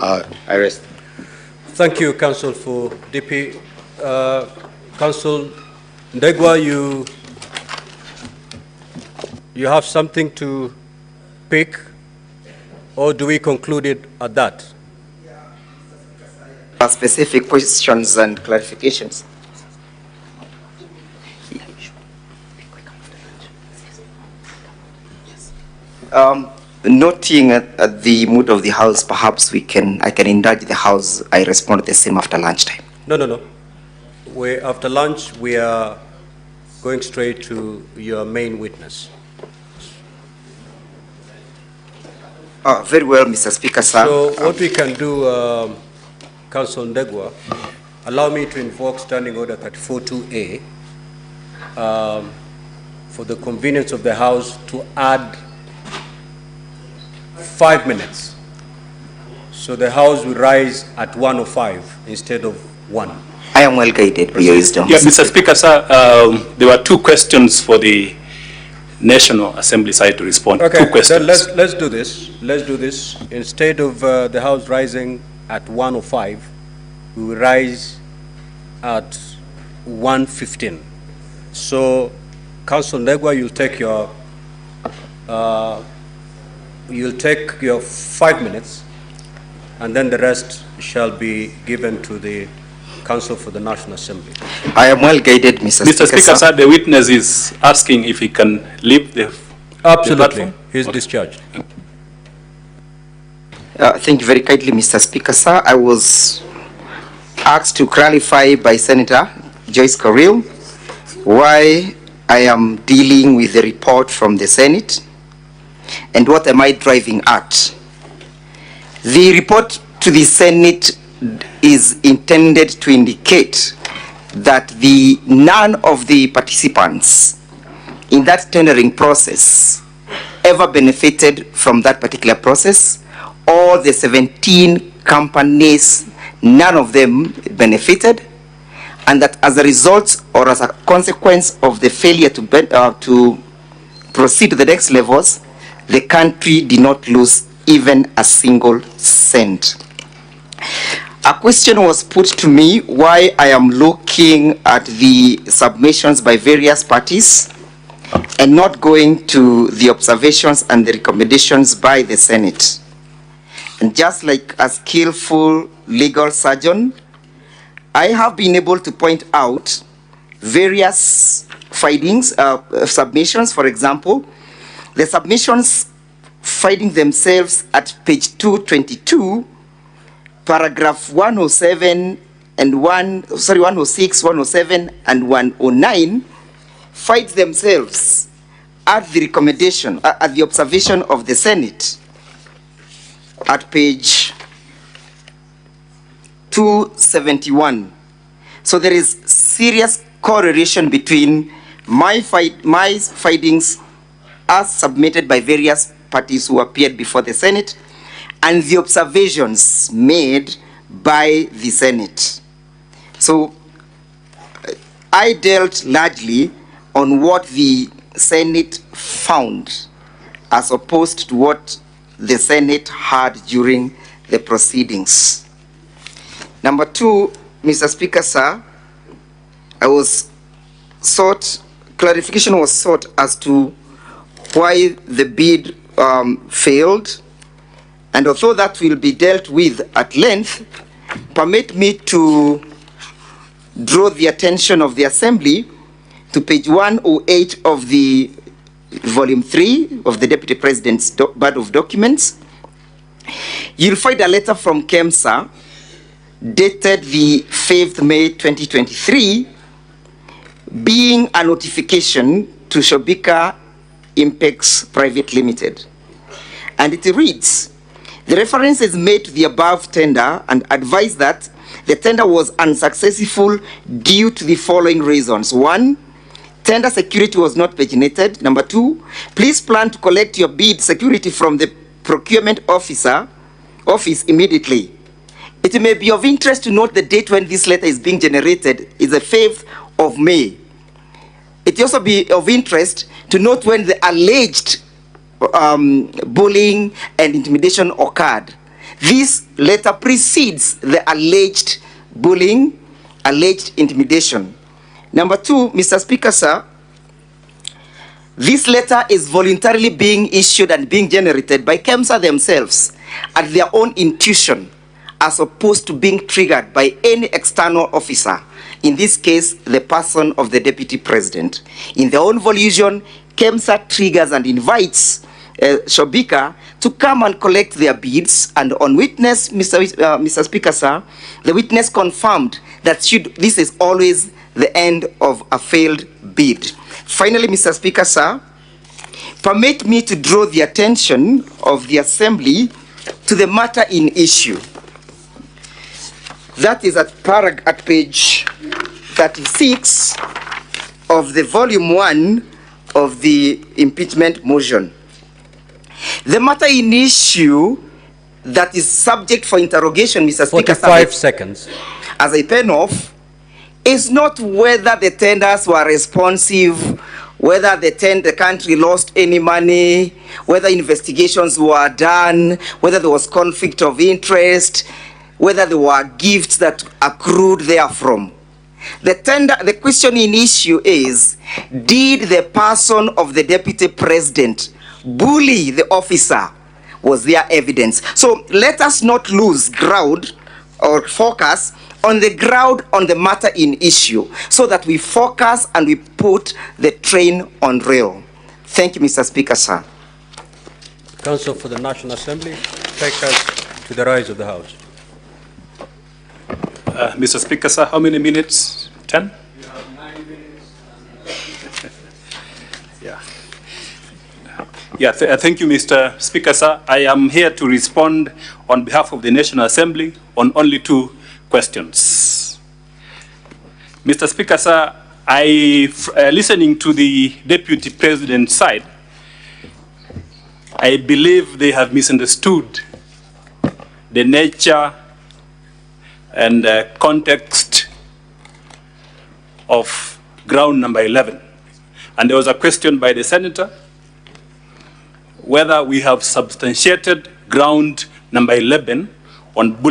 I rest. Thank you, Council, for DP. Council Ndegwa, you have something to pick, or do we conclude it at that? Specific questions and clarifications. Noting at the mood of the House, perhaps I can indulge the House. I respond the same after lunchtime. No. After lunch, we are going straight to your main witness. Very well, Mr. Speaker, sir. So what we can do, Council Ndegwa, allow me to invoke Standing Order 34.2A for the convenience of the House to add 5 minutes. So the House will rise at 1:05 instead of 1. I am well guided by your wisdom. Yeah, Mr. Speaker, sir, there were 2 questions for the National Assembly side to respond. Okay, 2 questions. then let's do this. Let's do this. Instead of the House rising at 1:05, we will rise at 1:15. So, Council Ndegwa, you'll take your 5 minutes, and then the rest shall be given to the Council for the National Assembly. I am well guided, Mr. Speaker, sir, the witness is asking if he can leave the Absolutely. He's discharged. Thank you very kindly, Mr. Speaker, sir. I was asked to clarify by Senator Joyce Carrill why I am dealing with the report from the Senate and what am I driving at. The report to the Senate is intended to indicate that none of the participants in that tendering process ever benefited from that particular process. All the 17 companies, none of them benefited, and that as a result or as a consequence of the failure to proceed to the next levels, the country did not lose even a single cent. A question was put to me why I am looking at the submissions by various parties and not going to the observations and the recommendations by the Senate. And just like a skillful legal surgeon, I have been able to point out various findings, submissions. For example, the submissions finding themselves at page 222, paragraph 107 and 106, 107 and 109 find themselves at the recommendation, at the observation of the Senate at page 271. So there is serious correlation between my findings as submitted by various parties who appeared before the Senate and the observations made by the Senate. So I dealt largely on what the Senate found as opposed to what the Senate had during the proceedings. Number 2, Mr. Speaker, sir, clarification was sought as to why the bid failed, and although that will be dealt with at length, permit me to draw the attention of the Assembly to page 108 of the volume 3 of the Deputy President's Board of Documents. You'll find a letter from KEMSA dated the 5th May 2023, being a notification to Shobika Impex Private Limited. And it reads, the reference is made to the above tender and advised that the tender was unsuccessful due to the following reasons. 1, tender security was not paginated. Number 2, please plan to collect your bid security from the procurement office immediately. It may be of interest to note the date when this letter is being generated is the 5th of May. It will also be of interest to note when the alleged bullying and intimidation occurred. This letter precedes the alleged bullying, alleged intimidation. Number two, Mr. Speaker, sir, this letter is voluntarily being issued and being generated by KEMSA themselves at their own intuition, as opposed to being triggered by any external officer, in this case, the person of the Deputy President. In their own volition, KEMSA triggers and invites Shobika to come and collect their bids, and on witness, Mr. Speaker, sir, the witness confirmed that this is always the end of a failed bid. Finally, Mr. Speaker, sir, permit me to draw the attention of the Assembly to the matter in issue. That is at page 36 of the volume 1 of the impeachment motion. The matter in issue that is subject for interrogation, Mr. Speaker, 45 seconds. As I pen off, is not whether the tenders were responsive, whether the country lost any money, whether investigations were done, whether there was conflict of interest, whether there were gifts that accrued therefrom. The question in issue is, did the person of the Deputy President bully the officer? Was there evidence? So let us not lose ground or focus on the ground on the matter in issue, so that we focus and we put the train on rail. Thank you, Mr. Speaker, sir. Counsel for the National Assembly, take us to the rise of the House. Mr. Speaker, sir, how many minutes? 10? You have 9 minutes. Thank you, Mr. Speaker, sir. I am here to respond on behalf of the National Assembly on only 2 questions. Mr. Speaker, sir, listening to the Deputy President's side, I believe they have misunderstood the nature and context of ground number 11. And there was a question by the Senator whether we have substantiated ground number 11 on bullying.